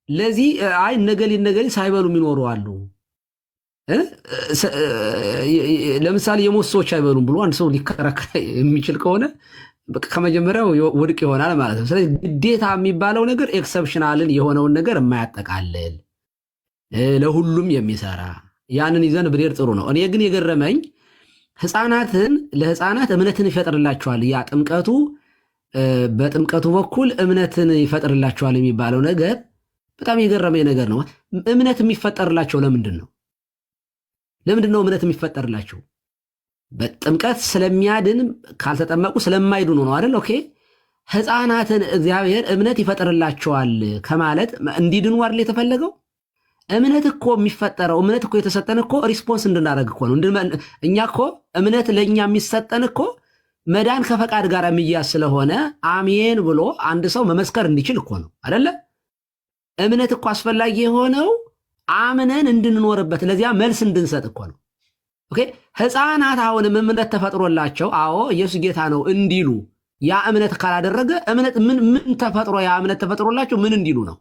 ለዚህ አይ ነገሌ ሳይበሉ የሚኖሩ አሉ። ለምሳሌ የሞት ሰዎች አይበሉም ብሎ አንድ ሰው ሊከራከር የሚችል ከሆነ ከመጀመሪያው ውድቅ ይሆናል ማለት ነው። ስለዚህ ግዴታ የሚባለው ነገር ኤክሰፕሽናልን የሆነውን ነገር የማያጠቃልል ለሁሉም የሚሰራ ያንን ይዘን ብንሄድ ጥሩ ነው። እኔ ግን የገረመኝ ለህፃናት እምነትን ይፈጥርላቸዋል። ያ ጥምቀቱ በጥምቀቱ በኩል እምነትን ይፈጥርላቸዋል የሚባለው ነገር በጣም የገረመኝ ነገር ነው። እምነት የሚፈጠርላቸው ለምንድን ነው? ለምንድን ነው እምነት የሚፈጠርላቸው? በጥምቀት ስለሚያድን ካልተጠመቁ ስለማይድኑ ነው አይደል? ኦኬ ህፃናትን እግዚአብሔር እምነት ይፈጥርላቸዋል ከማለት እንዲድኑ አይደል የተፈለገው? እምነት እኮ የሚፈጠረው እምነት እኮ የተሰጠን እኮ ሪስፖንስ እንድናደርግ እኮ ነው። እኛ እኮ እምነት ለእኛ የሚሰጠን እኮ መዳን ከፈቃድ ጋር የሚያዝ ስለሆነ አሜን ብሎ አንድ ሰው መመስከር እንዲችል እኮ ነው አይደለ? እምነት እኮ አስፈላጊ የሆነው አምነን እንድንኖርበት ለዚያ መልስ እንድንሰጥ እኮ ነው። ኦኬ ህፃናት አሁንም እምነት ተፈጥሮላቸው አዎ ኢየሱስ ጌታ ነው እንዲሉ ያ እምነት ካላደረገ እምነት ምን ተፈጥሮ ያ እምነት ተፈጥሮላቸው ምን እንዲሉ ነው?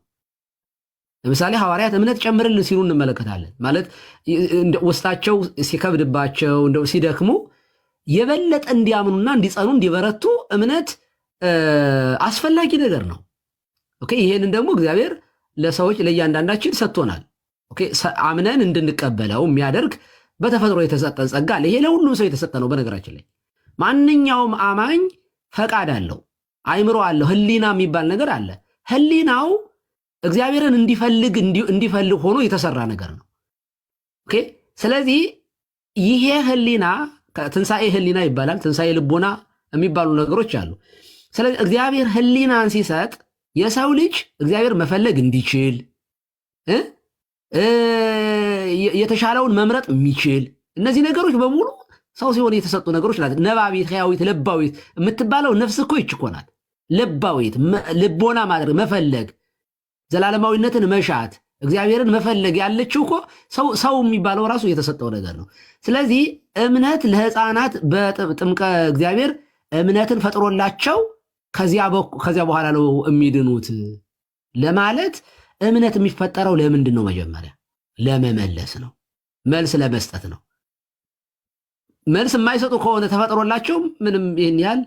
ለምሳሌ ሐዋርያት እምነት ጨምርልን ሲሉ እንመለከታለን። ማለት ውስጣቸው ሲከብድባቸው እንደው ሲደክሙ የበለጠ እንዲያምኑና እንዲጸኑ እንዲበረቱ እምነት አስፈላጊ ነገር ነው። ኦኬ ይሄንን ደግሞ እግዚአብሔር ለሰዎች ለእያንዳንዳችን ሰጥቶናል። ኦኬ አምነን እንድንቀበለው የሚያደርግ በተፈጥሮ የተሰጠን ጸጋ አለ። ይሄ ለሁሉም ሰው የተሰጠ ነው። በነገራችን ላይ ማንኛውም አማኝ ፈቃድ አለው፣ አይምሮ አለው፣ ህሊና የሚባል ነገር አለ። ህሊናው እግዚአብሔርን እንዲፈልግ ሆኖ የተሰራ ነገር ነው። ኦኬ ስለዚህ ይሄ ህሊና ትንሣኤ ህሊና ይባላል። ትንሣኤ ልቦና የሚባሉ ነገሮች አሉ። ስለዚህ እግዚአብሔር ህሊናን ሲሰጥ የሰው ልጅ እግዚአብሔር መፈለግ እንዲችል የተሻለውን መምረጥ የሚችል እነዚህ ነገሮች በሙሉ ሰው ሲሆን የተሰጡ ነገሮች ናቸው። ነባቢት፣ ሕያዊት፣ ለባዊት የምትባለው ነፍስ እኮ ይችኮናል። ለባዊት ልቦና ማድረግ መፈለግ፣ ዘላለማዊነትን መሻት፣ እግዚአብሔርን መፈለግ ያለችው እኮ ሰው የሚባለው ራሱ የተሰጠው ነገር ነው። ስለዚህ እምነት ለህፃናት በጥምቀ እግዚአብሔር እምነትን ፈጥሮላቸው ከዚያ በኋላ ነው የሚድኑት ለማለት እምነት የሚፈጠረው ለምንድን ነው? መጀመሪያ ለመመለስ ነው፣ መልስ ለመስጠት ነው። መልስ የማይሰጡ ከሆነ ተፈጥሮላቸው ምንም ይህን ያህል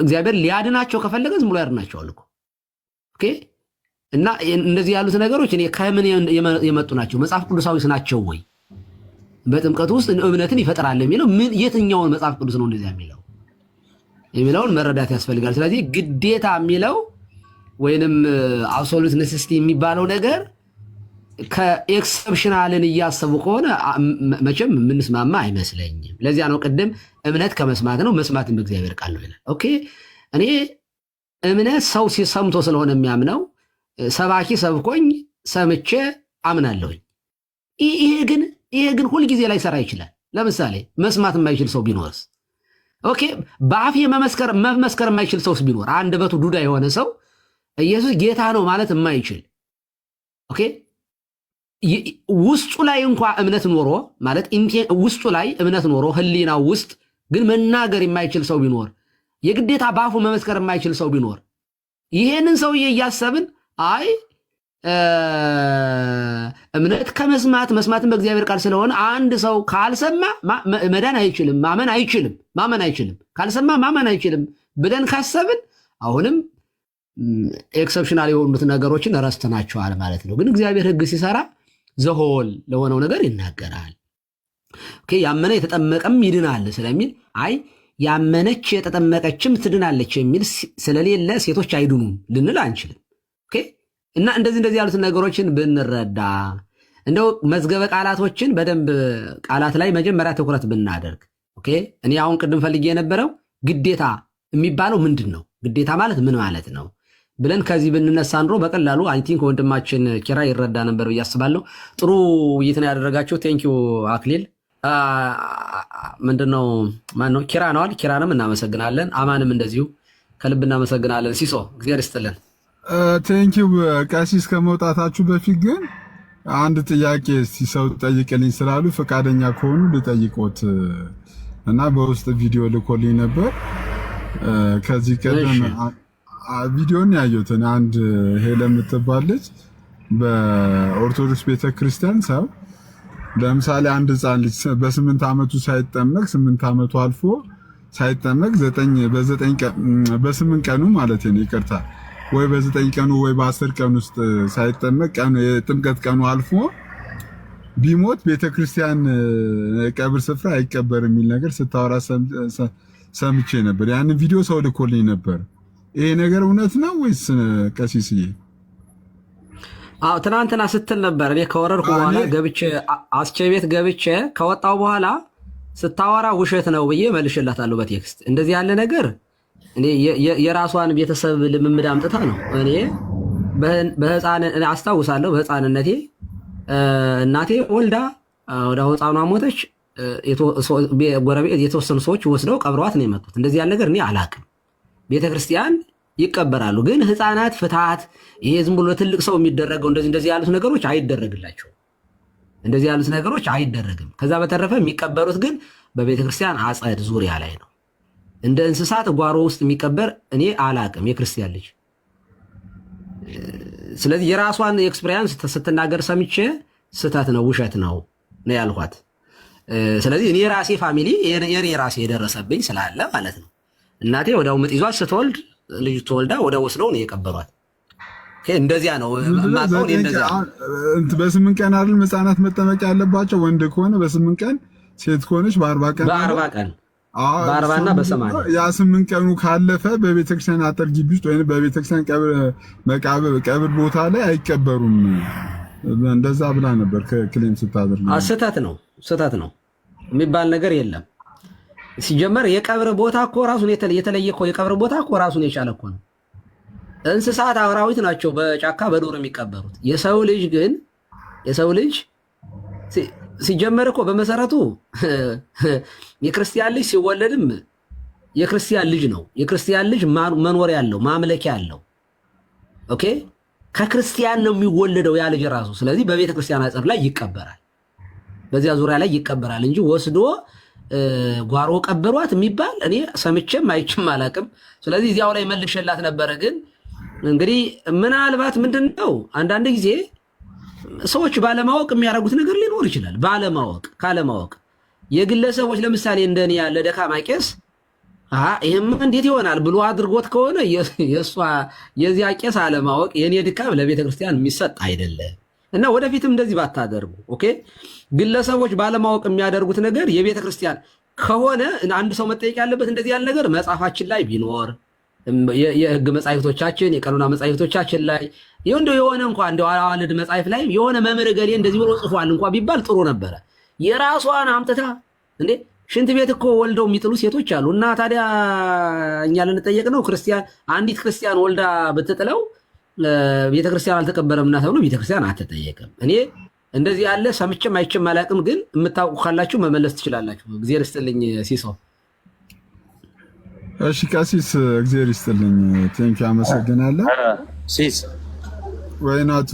እግዚአብሔር ሊያድናቸው ከፈለገ ዝም ብሎ ያድናቸዋል እኮ። ኦኬ እና እንደዚህ ያሉት ነገሮች እኔ ከምን የመጡ ናቸው? መጽሐፍ ቅዱሳዊስ ናቸው ወይ? በጥምቀቱ ውስጥ እምነትን ይፈጥራል የሚለው የትኛውን መጽሐፍ ቅዱስ ነው እንደዚያ የሚለውን መረዳት ያስፈልጋል። ስለዚህ ግዴታ የሚለው ወይንም አብሶሉት ኔሴሲቲ የሚባለው ነገር ከኤክሰፕሽናልን እያሰቡ ከሆነ መቼም የምንስማማ አይመስለኝም። ለዚያ ነው ቅድም እምነት ከመስማት ነው፣ መስማትን በእግዚአብሔር ቃል ነው ይላል። ኦኬ እኔ እምነት ሰው ሰምቶ ስለሆነ የሚያምነው ሰባኪ ሰብኮኝ ሰምቼ አምናለሁኝ። ይሄ ግን ሁልጊዜ ላይ ሰራ ይችላል። ለምሳሌ መስማት የማይችል ሰው ቢኖርስ? ኦኬ በአፍ መመስከር የማይችል ሰውስ ቢኖር፣ አንደበቱ ዱዳ የሆነ ሰው ኢየሱስ ጌታ ነው ማለት የማይችል ኦኬ ውስጡ ላይ እንኳ እምነት ኖሮ ማለት ውስጡ ላይ እምነት ኖሮ ህሊናው ውስጥ ግን መናገር የማይችል ሰው ቢኖር፣ የግዴታ በአፉ መመስከር የማይችል ሰው ቢኖር ይሄንን ሰውዬ እያሰብን አይ እምነት ከመስማት መስማትን በእግዚአብሔር ቃል ስለሆነ አንድ ሰው ካልሰማ መዳን አይችልም፣ ማመን አይችልም፣ ካልሰማ ማመን አይችልም ብለን ካሰብን አሁንም ኤክሰፕሽናል የሆኑት ነገሮችን ረስተናቸዋል ማለት ነው። ግን እግዚአብሔር ህግ ሲሰራ ዘሆል ለሆነው ነገር ይናገራል። ኦኬ ያመነ የተጠመቀም ይድናል ስለሚል አይ ያመነች የተጠመቀችም ትድናለች የሚል ስለሌለ ሴቶች አይድኑም ልንል አንችልም። ኦኬ እና እንደዚህ ያሉትን ነገሮችን ብንረዳ እንደው መዝገበ ቃላቶችን በደንብ ቃላት ላይ መጀመሪያ ትኩረት ብናደርግ። ኦኬ እኔ አሁን ቅድም ፈልጌ የነበረው ግዴታ የሚባለው ምንድን ነው? ግዴታ ማለት ምን ማለት ነው ብለን ከዚህ ብንነሳ ኑሮ በቀላሉ አይ ቲንክ ወንድማችን ኪራ ይረዳ ነበር ብዬ አስባለሁ። ጥሩ ውይይት ነው ያደረጋችሁ። ቴንኪዩ አክሊል። ምንድነው ማነው? ኪራ ነዋል። ኪራንም እናመሰግናለን። አማንም እንደዚሁ ከልብ እናመሰግናለን። ሲሶ እግዚአብሔር ይስጥልን። ቴንኪው። ቀሲስ ከመውጣታችሁ በፊት ግን አንድ ጥያቄ ሲሰው ጠይቅልኝ ስላሉ ፈቃደኛ ከሆኑ ልጠይቆት እና በውስጥ ቪዲዮ ልኮልኝ ነበር። ከዚህ ቀደም ቪዲዮን ያዩትን አንድ ሄለ የምትባል ልጅ በኦርቶዶክስ ቤተክርስቲያን ሰው ለምሳሌ አንድ ህፃን ልጅ በ8 ዓመቱ ሳይጠመቅ 8 ዓመቱ አልፎ ሳይጠመቅ በ8 ቀኑ ማለት ነው ይቅርታ፣ ወይ በ9 ቀኑ ወይ በ10 ቀኑ ውስጥ ሳይጠመቅ ቀኑ የጥምቀት ቀኑ አልፎ ቢሞት ቤተክርስቲያን ቀብር ስፍራ አይቀበርም የሚል ነገር ስታወራ ሰምቼ ነበር። ያንን ቪዲዮ ሰው ልኮልኝ ነበር። ይሄ ነገር እውነት ነው ወይስ ቀሲስዬ? አዎ ትናንትና ስትል ነበር። እኔ ከወረድኩ በኋላ ገብቼ አስቼ ቤት ገብቼ ከወጣው በኋላ ስታወራ ውሸት ነው ብዬ መልሽላታለሁ በቴክስት። እንደዚህ ያለ ነገር እኔ የራሷን ቤተሰብ ልምምድ አምጥታ ነው። እኔ አስታውሳለሁ በህፃንነቴ እናቴ ወልዳ ወደ ህፃኗ ሞተች። ጎረቤት የተወሰኑ ሰዎች ወስደው ቀብረዋት ነው የመጡት። እንደዚህ ያለ ነገር እኔ አላቅም። ቤተክርስቲያን ይቀበራሉ፣ ግን ህፃናት ፍትሃት፣ ይሄ ዝም ብሎ ትልቅ ሰው የሚደረገው እንደዚህ ያሉት ነገሮች አይደረግላቸው። እንደዚህ ያሉት ነገሮች አይደረግም። ከዛ በተረፈ የሚቀበሩት ግን በቤተክርስቲያን አጸድ ዙሪያ ላይ ነው። እንደ እንስሳት ጓሮ ውስጥ የሚቀበር እኔ አላቅም የክርስቲያን ልጅ። ስለዚህ የራሷን ኤክስፔሪያንስ ስትናገር ሰምቼ ስህተት ነው ውሸት ነው ያልኳት። ስለዚህ እኔ ራሴ ፋሚሊ የኔ ራሴ የደረሰብኝ ስላለ ማለት ነው። እናቴ ወዲያው ምጥ ይዟት ስትወልድ ልጅ ተወልዳ ወዲያው ወስደው ነው የቀበሯት። እንደዚያ ነው ማቀው። እንደዚያ በ8 ቀን አይደል ህፃናት መጠመቅ ያለባቸው? ወንድ ከሆነ በ8 ቀን፣ ሴት ከሆነች በ40 ቀን በ40 እና በ80 ያ 8 ቀኑ ካለፈ በቤተክርስቲያን አጥር ግቢ ውስጥ ወይም በቤተክርስቲያን ቀብር ቦታ ላይ አይቀበሩም። እንደዛ ብላ ነበር ክሌም ስታደርግ። ስህተት ነው የሚባል ነገር የለም። ሲጀመር የቀብር ቦታ እኮ ራሱን የተለየ እኮ የቀብር ቦታ እኮ ራሱን የቻለ እኮ ነው። እንስሳት አራዊት ናቸው በጫካ በዱር የሚቀበሩት። የሰው ልጅ ሲጀመር እኮ በመሰረቱ የክርስቲያን ልጅ ሲወለድም የክርስቲያን ልጅ ነው። የክርስቲያን ልጅ መኖር ያለው ማምለኪያ ያለው ኦኬ፣ ከክርስቲያን ነው የሚወለደው ያ ልጅ ራሱ። ስለዚህ በቤተ ክርስቲያን አጸድ ላይ ይቀበራል፣ በዚያ ዙሪያ ላይ ይቀበራል እንጂ ወስዶ ጓሮ ቀበሯት የሚባል እኔ ሰምቼም አይችም አላቅም። ስለዚህ እዚያው ላይ መልሼላት ነበረ። ግን እንግዲህ ምናልባት ምንድነው አንዳንድ ጊዜ ሰዎች ባለማወቅ የሚያደርጉት ነገር ሊኖር ይችላል። ካለማወቅ የግለሰቦች ለምሳሌ እንደኔ ያለ ደካማ ቄስ ይሄም እንዴት ይሆናል ብሎ አድርጎት ከሆነ የዚያ ቄስ አለማወቅ የኔ ድካም ለቤተ ክርስቲያን የሚሰጥ አይደለም እና ወደፊትም እንደዚህ ባታደርጉ ኦኬ። ግለሰቦች ባለማወቅ የሚያደርጉት ነገር የቤተ ክርስቲያን ከሆነ አንድ ሰው መጠየቅ ያለበት እንደዚህ ያለ ነገር መጽሐፋችን ላይ ቢኖር የህግ መጻሕፍቶቻችን የቀኖና መጻሕፍቶቻችን ላይ የሆነ እንኳን እንደው አዋልድ መጻሕፍ ላይ የሆነ መምህር ገሌ እንደዚህ ብሎ ጽፏል እንኳን ቢባል ጥሩ ነበረ። የራሷን አምጥታ እንዴ ሽንት ቤት እኮ ወልደው የሚጥሉ ሴቶች አሉ። እና ታዲያ እኛ ልንጠየቅ ነው? አንዲት ክርስቲያን ወልዳ ብትጥለው ቤተክርስቲያን አልተቀበረምና ተብሎ ቤተክርስቲያን አትጠየቅም። እኔ እንደዚህ ያለ ሰምቼም አይቼም አላቅም። ግን የምታውቁ ካላችሁ መመለስ ትችላላችሁ። እግዚአብሔር ይስጥልኝ ሲሶ። እሺ ቀሲስ እግዚአብሔር ይስጥልኝ። ቴንክ አመሰግናለሁ። ሲስ ወይናቱ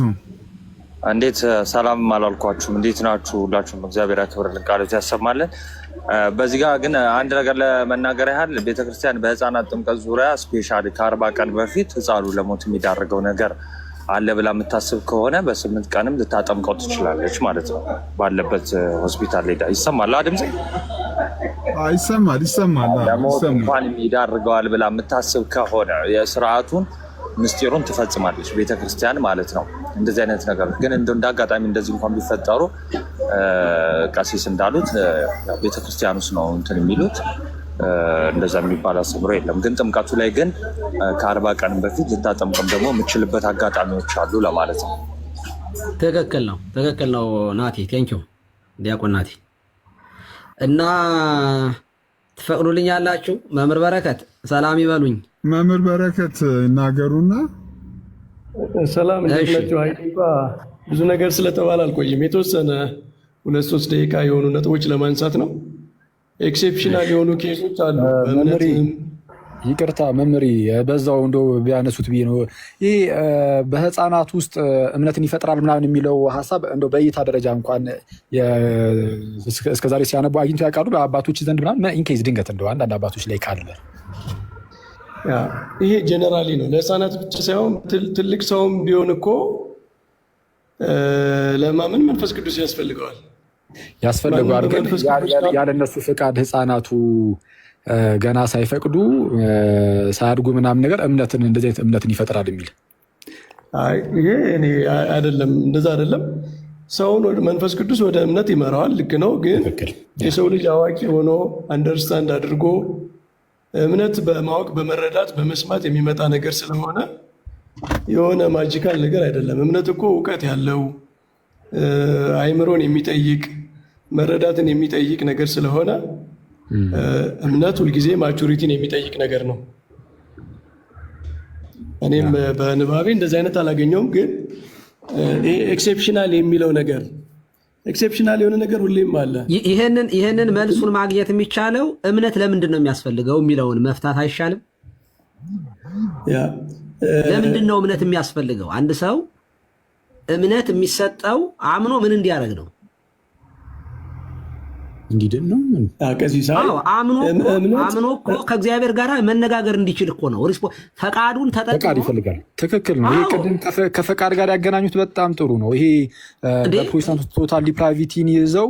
እንዴት ሰላም አላልኳችሁም? እንዴት ናችሁ? ሁላችሁም እግዚአብሔር ያክብርልን፣ ቃሎት ያሰማልን። በዚህ ጋር ግን አንድ ነገር ለመናገር ያህል ቤተክርስቲያን በህፃናት ጥምቀት ዙሪያ ስፔሻሊ ከ40 ቀን በፊት ህፃኑ ለሞት የሚዳርገው ነገር አለ ብላ የምታስብ ከሆነ በ8 ቀንም ልታጠምቀው ትችላለች ማለት ነው። ባለበት ሆስፒታል ሄዳ ይሰማል ድምፅ ይሰማል ለሞት እንኳን ይዳርገዋል ብላ የምታስብ ከሆነ የስርዓቱን ምስጢሩን ትፈጽማለች ቤተክርስቲያን ማለት ነው። እንደዚህ አይነት ነገር ግን እንደ አጋጣሚ እንደዚህ እንኳን ቢፈጠሩ ቀሲስ እንዳሉት ቤተክርስቲያን ውስጥ ነው እንትን የሚሉት፣ እንደዛ የሚባል አስተምሮ የለም። ግን ጥምቀቱ ላይ ግን ከ40 ቀን በፊት ልታጠምቅም ደግሞ የምችልበት አጋጣሚዎች አሉ ለማለት ነው። ትክክል ነው ናቲ። ቴንኪው ዲያቆን ናቲ። እና ትፈቅዱልኛላችሁ? መምህር በረከት ሰላም ይበሉኝ። መምህር በረከት ይናገሩና ሰላም እንደምናችሁ። አይባ ብዙ ነገር ስለተባለ አልቆይም። የተወሰነ 2-3 ደቂቃ የሆኑ ነጥቦች ለማንሳት ነው። ኤክሴፕሽናል የሆኑ ኬሶች አሉ። ይቅርታ መምህሪ በዛው እንደው ቢያነሱት ብዬ ነው። ይህ በህፃናት ውስጥ እምነትን ይፈጥራል ምናምን የሚለው ሀሳብ እንደው በእይታ ደረጃ እንኳን እስከዛሬ ሲያነቡ አግኝቶ ያውቃሉ? በአባቶች ዘንድ ምናምን ኢንኬዝ ድንገት እንደው አንዳንድ አባቶች ላይ ካለ ይሄ ጀነራሊ ነው። ለህፃናት ብቻ ሳይሆን ትልቅ ሰውም ቢሆን እኮ ለማመን መንፈስ ቅዱስ ያስፈልገዋል። ግን ያለ እነሱ ፍቃድ ህፃናቱ ገና ሳይፈቅዱ ሳያድጉ ምናምን ነገር እንደዚህ አይነት እምነትን ይፈጥራል የሚል ይሄ እኔ አይደለም፣ እንደዛ አይደለም። ሰውን መንፈስ ቅዱስ ወደ እምነት ይመራዋል። ልክ ነው። ግን የሰው ልጅ አዋቂ ሆኖ አንደርስታንድ አድርጎ እምነት በማወቅ በመረዳት በመስማት የሚመጣ ነገር ስለሆነ የሆነ ማጂካል ነገር አይደለም። እምነት እኮ እውቀት ያለው አይምሮን የሚጠይቅ መረዳትን የሚጠይቅ ነገር ስለሆነ እምነት ሁልጊዜ ማቹሪቲን የሚጠይቅ ነገር ነው። እኔም በንባቤ እንደዚህ አይነት አላገኘውም። ግን ኤክሴፕሽናል የሚለው ነገር ኤክሴፕሽናል የሆነ ነገር ሁሌም አለ። ይህንን መልሱን ማግኘት የሚቻለው እምነት ለምንድን ነው የሚያስፈልገው የሚለውን መፍታት አይሻልም? ለምንድን ነው እምነት የሚያስፈልገው? አንድ ሰው እምነት የሚሰጠው አምኖ ምን እንዲያደርግ ነው? እንዲድን ነው። አምኖ እኮ ከእግዚአብሔር ጋር መነጋገር እንዲችል እኮ ነው። ፈቃዱን ፈቃድ ይፈልጋል። ትክክል ነው። ይሄ ቅድም ከፈቃድ ጋር ያገናኙት በጣም ጥሩ ነው። ይሄ በፕሮቴስታንት ቶታል ዲፕራቪቲን ይዘው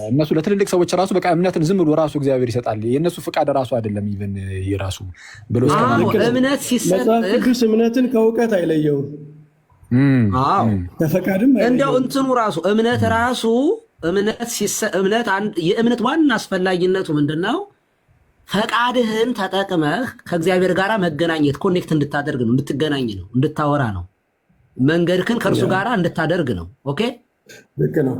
እነሱ ለትልልቅ ሰዎች ራሱ በቃ እምነትን ዝም ብሎ ራሱ እግዚአብሔር ይሰጣል፣ የእነሱ ፍቃድ ራሱ አይደለም ኢቨን የራሱ ብሎ እምነት ሲሰጥ ቅዱስ እምነትን ከእውቀት አይለየውም። ከፈቃድም እንዲያው እንትኑ ራሱ እምነት ራሱ የእምነት ዋና አስፈላጊነቱ ምንድን ነው? ፈቃድህን ተጠቅመህ ከእግዚአብሔር ጋር መገናኘት ኮኔክት እንድታደርግ ነው፣ እንድትገናኝ ነው፣ እንድታወራ ነው፣ መንገድህን ከእርሱ ጋር እንድታደርግ ነው። ኦኬ ልክ ነው።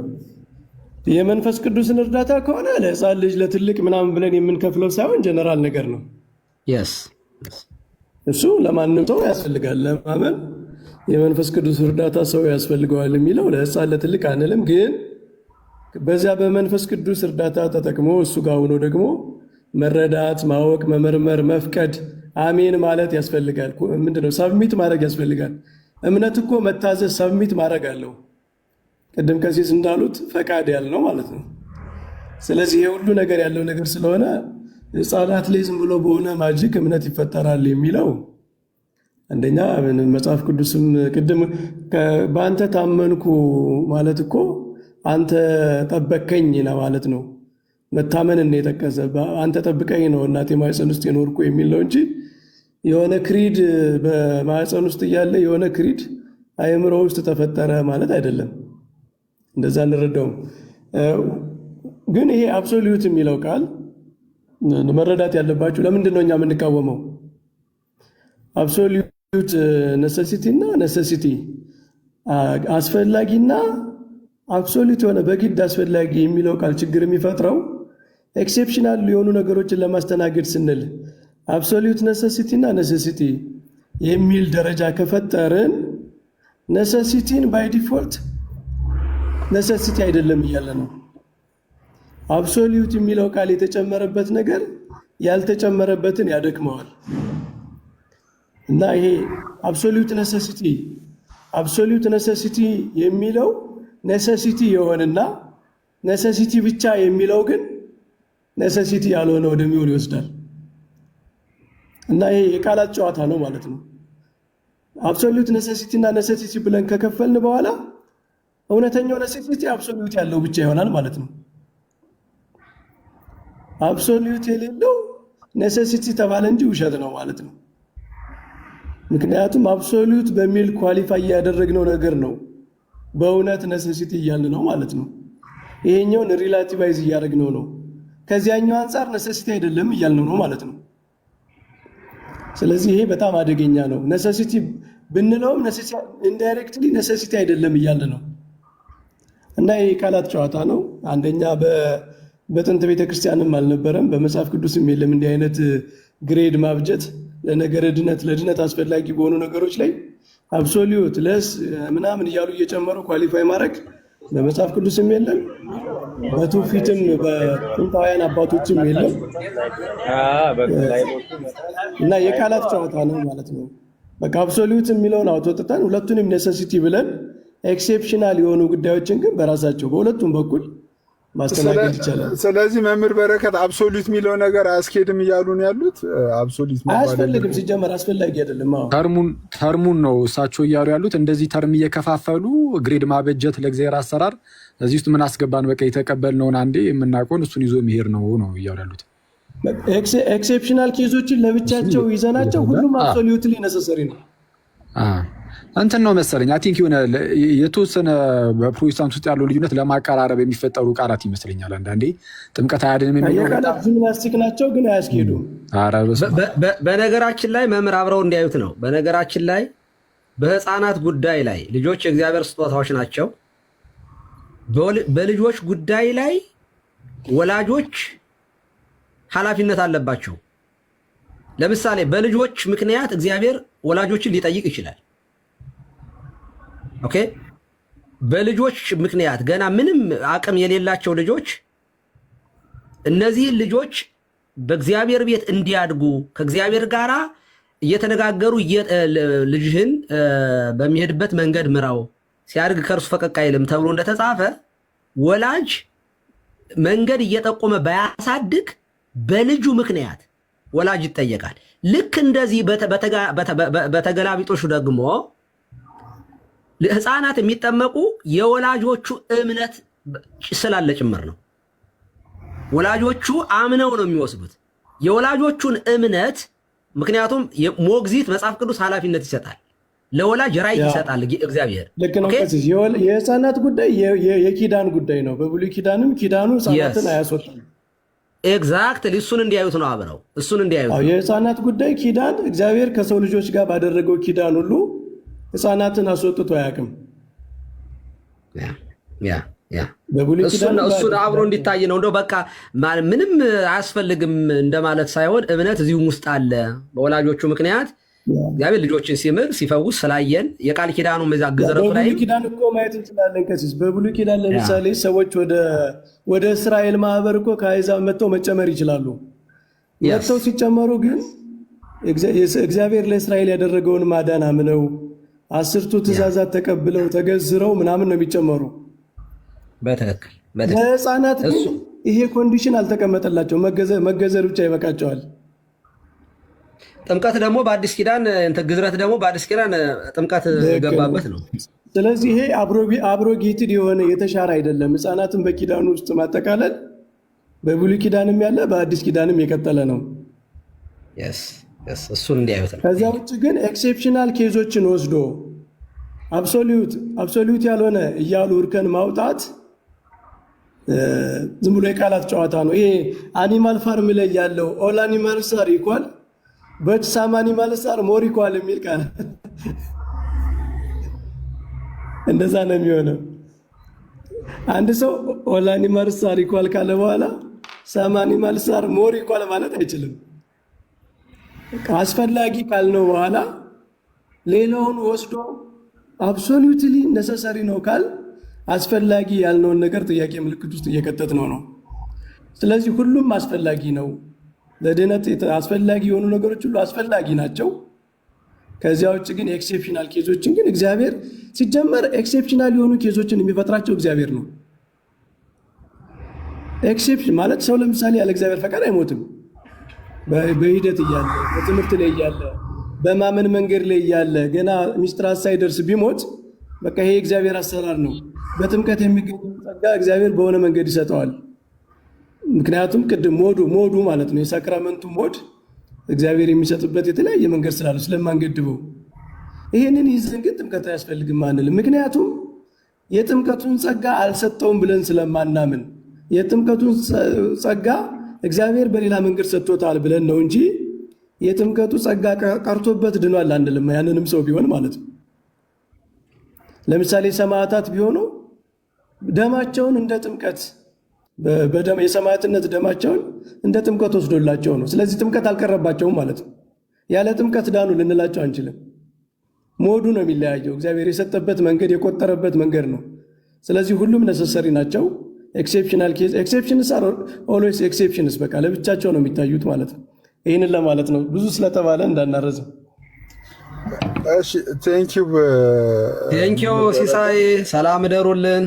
የመንፈስ ቅዱስን እርዳታ ከሆነ ለሕፃን ልጅ ለትልቅ ምናምን ብለን የምንከፍለው ሳይሆን ጀነራል ነገር ነው። እሱ ለማንም ሰው ያስፈልጋል። ለማመን የመንፈስ ቅዱስ እርዳታ ሰው ያስፈልገዋል የሚለው ለሕፃን ለትልቅ አንልም። ግን በዚያ በመንፈስ ቅዱስ እርዳታ ተጠቅሞ እሱ ጋር ሆኖ ደግሞ መረዳት፣ ማወቅ፣ መመርመር፣ መፍቀድ፣ አሜን ማለት ያስፈልጋል። ምንድነው? ሰብሚት ማድረግ ያስፈልጋል። እምነት እኮ መታዘዝ፣ ሰብሚት ማድረግ አለው። ቅድም ቀሲስ እንዳሉት ፈቃድ ያልነው ማለት ነው። ስለዚህ ይሄ ሁሉ ነገር ያለው ነገር ስለሆነ ሕፃናት ላይ ዝም ብሎ በሆነ ማጂክ እምነት ይፈጠራል የሚለው አንደኛ መጽሐፍ ቅዱስም ቅድም በአንተ ታመንኩ ማለት እኮ አንተ ጠበቀኝ ለማለት ነው። መታመንን ነው የጠቀሰ። አንተ ጠብቀኝ ነው እናቴ ማህፀን ውስጥ የኖርኩ የሚል ነው እንጂ የሆነ ክሪድ በማህፀን ውስጥ እያለ የሆነ ክሪድ አእምሮ ውስጥ ተፈጠረ ማለት አይደለም። እንደዛ እንረዳውም። ግን ይሄ አብሶሉት የሚለው ቃል መረዳት ያለባችሁ ለምንድን ነው እኛ የምንቃወመው? አብሶሉት ነሰሲቲ እና ነሰሲቲ አስፈላጊና አብሶሉት የሆነ በግድ አስፈላጊ የሚለው ቃል ችግር የሚፈጥረው ኤክሴፕሽናል የሆኑ ነገሮችን ለማስተናገድ ስንል አብሶሉት ነሰሲቲ እና ነሰሲቲ የሚል ደረጃ ከፈጠርን ነሰሲቲን ባይ ዲፎልት ነሰሲቲ አይደለም እያለ ነው። አብሶሉት የሚለው ቃል የተጨመረበት ነገር ያልተጨመረበትን ያደክመዋል። እና ይሄ አብሶሉት ነሰሲቲ የሚለው ነሰሲቲ የሆነና ነሰሲቲ ብቻ የሚለው ግን ነሰሲቲ ያልሆነ ወደሚሆን ይወስዳል። እና ይሄ የቃላት ጨዋታ ነው ማለት ነው። አብሶሉት ነሰሲቲ እና ነሰሲቲ ብለን ከከፈልን በኋላ እውነተኛው ነሰሲቲ አብሶሉት ያለው ብቻ ይሆናል ማለት ነው። አብሶሉት የሌለው ነሰሲቲ ተባለ እንጂ ውሸት ነው ማለት ነው። ምክንያቱም አብሶሉት በሚል ኳሊፋይ ያደረግነው ነገር ነው በእውነት ነሰሲቲ እያልን ነው ማለት ነው። ይሄኛውን ሪላቲቫይዝ እያደረግነው ነው። ከዚያኛው አንጻር ነሰሲቲ አይደለም እያልነው ነው ማለት ነው። ስለዚህ ይሄ በጣም አደገኛ ነው። ነሰሲቲ ብንለውም ኢንዳይሬክትሊ ነሰሲቲ አይደለም እያልን ነው። እና ይሄ ቃላት ጨዋታ ነው። አንደኛ በጥንት ቤተክርስቲያንም አልነበረም፣ በመጽሐፍ ቅዱስም የለም እንዲህ አይነት ግሬድ ማብጀት ለነገረ ድነት ለድነት አስፈላጊ በሆኑ ነገሮች ላይ አብሶሉት ለስ ምናምን እያሉ እየጨመሩ ኳሊፋይ ማድረግ በመጽሐፍ ቅዱስም የለም፣ በትውፊትም በጥንታውያን አባቶችም የለም። እና የቃላት ጨዋታ ነው ማለት ነው። በቃ አብሶሉት የሚለውን አውጥተን ሁለቱንም ኔሴሲቲ ብለን ኤክሴፕሽናል የሆኑ ጉዳዮችን ግን በራሳቸው በሁለቱም በኩል ማስተናገድ ይቻላል። ስለዚህ መምህር በረከት አብሶሉት የሚለው ነገር አያስኬድም እያሉ ነው ያሉት። አብሶሉት አያስፈልግም፣ ሲጀመር አስፈላጊ አይደለም። ተርሙን ነው እሳቸው እያሉ ያሉት። እንደዚህ ተርም እየከፋፈሉ ግሬድ ማበጀት ለእግዚአብሔር አሰራር እዚህ ውስጥ ምን አስገባን? በቃ የተቀበልነውን አንዴ የምናውቀውን እሱን ይዞ መሄድ ነው እያሉ ያሉት። ኤክሴፕሽናል ኬዞችን ለብቻቸው ይዘናቸው ሁሉም አብሶሉትሊ ነሰሰሪ ነው። እንትን ነው መሰለኝ አይ ቲንክ የሆነ የተወሰነ በፕሮቴስታንት ውስጥ ያለው ልዩነት ለማቀራረብ የሚፈጠሩ ቃላት ይመስለኛል። አንዳንዴ ጥምቀት አያድንም የሚለው ቃላት ጂምናስቲክ ናቸው፣ ግን አያስኬዱም። በነገራችን ላይ መምህር አብረው እንዲያዩት ነው። በነገራችን ላይ በህፃናት ጉዳይ ላይ ልጆች የእግዚአብሔር ስጦታዎች ናቸው። በልጆች ጉዳይ ላይ ወላጆች ኃላፊነት አለባቸው። ለምሳሌ በልጆች ምክንያት እግዚአብሔር ወላጆችን ሊጠይቅ ይችላል። ኦኬ፣ በልጆች ምክንያት ገና ምንም አቅም የሌላቸው ልጆች እነዚህን ልጆች በእግዚአብሔር ቤት እንዲያድጉ ከእግዚአብሔር ጋር እየተነጋገሩ ልጅህን በሚሄድበት መንገድ ምራው፣ ሲያድግ ከእርሱ ፈቀቅ አይልም ተብሎ እንደተጻፈ ወላጅ መንገድ እየጠቆመ ባያሳድግ በልጁ ምክንያት ወላጅ ይጠየቃል። ልክ እንደዚህ በተገላቢጦሹ ደግሞ ህፃናት የሚጠመቁ የወላጆቹ እምነት ስላለ ጭምር ነው። ወላጆቹ አምነው ነው የሚወስዱት የወላጆቹን እምነት። ምክንያቱም ሞግዚት መጽሐፍ ቅዱስ ኃላፊነት ይሰጣል፣ ለወላጅ ራይት ይሰጣል እግዚአብሔር። ልክ ነው። የህፃናት ጉዳይ የኪዳን ጉዳይ ነው። በብሉይ ኪዳንም ኪዳኑ ህፃናትን አያስወጣም። ኤግዛክትሊ እሱን እንዲያዩት ነው አብረው እሱን እንዲያዩት ነው። የህፃናት ጉዳይ ኪዳን እግዚአብሔር ከሰው ልጆች ጋር ባደረገው ኪዳን ሁሉ ህፃናትን አስወጥቶ አያውቅም። እሱን አብሮ እንዲታይ ነው። እንደው በቃ ምንም አያስፈልግም እንደማለት ሳይሆን እምነት እዚሁም ውስጥ አለ። በወላጆቹ ምክንያት እግዚአብሔር ልጆችን ሲምር ሲፈውስ ስላየን የቃል ኪዳኑ መዛግዘረቱ ላይ በብሉይ ኪዳን እኮ ማየት እንችላለን። ከሲስ በብሉይ ኪዳን ለምሳሌ ሰዎች ወደ እስራኤል ማህበር እኮ ከአሕዛብ መጥተው መጨመር ይችላሉ። መጥተው ሲጨመሩ ግን እግዚአብሔር ለእስራኤል ያደረገውን ማዳን አምነው 10ቱ ትእዛዛት ተቀብለው ተገዝረው ምናምን ነው የሚጨመሩ። በትክክል ለህፃናት ግን ይሄ ኮንዲሽን አልተቀመጠላቸው፣ መገዘር ብቻ ይበቃቸዋል። ጥምቀት ደግሞ በአዲስ ኪዳን ግዝረት ደግሞ በአዲስ ኪዳን ጥምቀት ገባበት ነው። ስለዚህ ይሄ አብሮጌትድ የሆነ የተሻረ አይደለም። ህፃናትን በኪዳኑ ውስጥ ማጠቃለል በብሉይ ኪዳንም ያለ በአዲስ ኪዳንም የቀጠለ ነው። እሱን እንዲያዩት ነው። ከዚያ ውጭ ግን ኤክሴፕሽናል ኬዞችን ወስዶ አብሶሉት ያልሆነ እያሉ እርከን ማውጣት ዝም ብሎ የቃላት ጨዋታ ነው። ይሄ አኒማል ፋርም ላይ ያለው ኦል አኒማልስ አር ኢኳል በት ሳም አኒማልስ አር ሞር ኢኳል የሚል ቃል እንደዛ ነው የሚሆነው። አንድ ሰው ኦል አኒማልስ አር ኢኳል ካለ በኋላ ሳም አኒማልስ አር ሞር ኢኳል ማለት አይችልም። አስፈላጊ ካልነው በኋላ ሌላውን ወስዶ አብሶሉትሊ ነሰሰሪ ነው ካል አስፈላጊ ያልነውን ነገር ጥያቄ ምልክት ውስጥ እየከተት ነው። ስለዚህ ሁሉም አስፈላጊ ነው። ለድነት አስፈላጊ የሆኑ ነገሮች ሁሉ አስፈላጊ ናቸው። ከዚያ ውጭ ግን ኤክሴፕሽናል ኬዞችን ግን እግዚአብሔር ሲጀመር ኤክሴፕሽናል የሆኑ ኬዞችን የሚፈጥራቸው እግዚአብሔር ነው። ኤክሴፕሽን ማለት ሰው ለምሳሌ ያለ እግዚአብሔር ፈቃድ አይሞትም። በሂደት እያለ በትምህርት ላይ እያለ በማመን መንገድ ላይ እያለ ገና ሚስጥራት ሳይደርስ ቢሞት በቃ ይሄ እግዚአብሔር አሰራር ነው። በጥምቀት የሚገኝ ጸጋ እግዚአብሔር በሆነ መንገድ ይሰጠዋል። ምክንያቱም ቅድም ሞዱ ማለት ነው የሳክራመንቱ ሞድ እግዚአብሔር የሚሰጥበት የተለያየ መንገድ ስላለ ስለማንገድበው ይህንን ይዘን ግን ጥምቀት አያስፈልግም አንልም። ምክንያቱም የጥምቀቱን ጸጋ አልሰጠውም ብለን ስለማናምን የጥምቀቱን ጸጋ እግዚአብሔር በሌላ መንገድ ሰጥቶታል ብለን ነው እንጂ የጥምቀቱ ጸጋ ቀርቶበት ድኗል አንልም። ያንንም ሰው ቢሆን ማለት ነው። ለምሳሌ ሰማዕታት ቢሆኑ ደማቸውን እንደ ጥምቀት የሰማዕትነት ደማቸውን እንደ ጥምቀት ወስዶላቸው ነው። ስለዚህ ጥምቀት አልቀረባቸውም ማለት ነው። ያለ ጥምቀት ዳኑ ልንላቸው አንችልም። ሞዱ ነው የሚለያየው። እግዚአብሔር የሰጠበት መንገድ የቆጠረበት መንገድ ነው። ስለዚህ ሁሉም ነሰሰሪ ናቸው። ኤክሴፕሽናል ኬዝ ኤክሴፕሽንስ አር ኦልዌይስ ኤክሴፕሽንስ በቃ ለብቻቸው ነው የሚታዩት ማለት ነው። ይህንን ለማለት ነው። ብዙ ስለተባለ እንዳናረዝም። እሺ ቴንኪው ሲሳይ፣ ሰላም እደሩልን።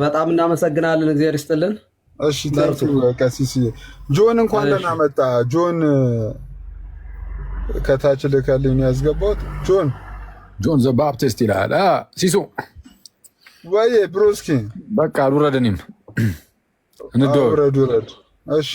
በጣም እናመሰግናለን። እግዚአብሔር ይስጥልን። እሺ ታንቱ ቀሲስ ጆን እንኳን ደህና መጣ። ጆን ከታች ልከልኝ ያስገባሁት ጆን ዘ ባፕቲስት ይላል። ሲሱ ወይ ብሮስኪ በቃ አልውረድ፣ እኔም እንደው ውረድ። እሺ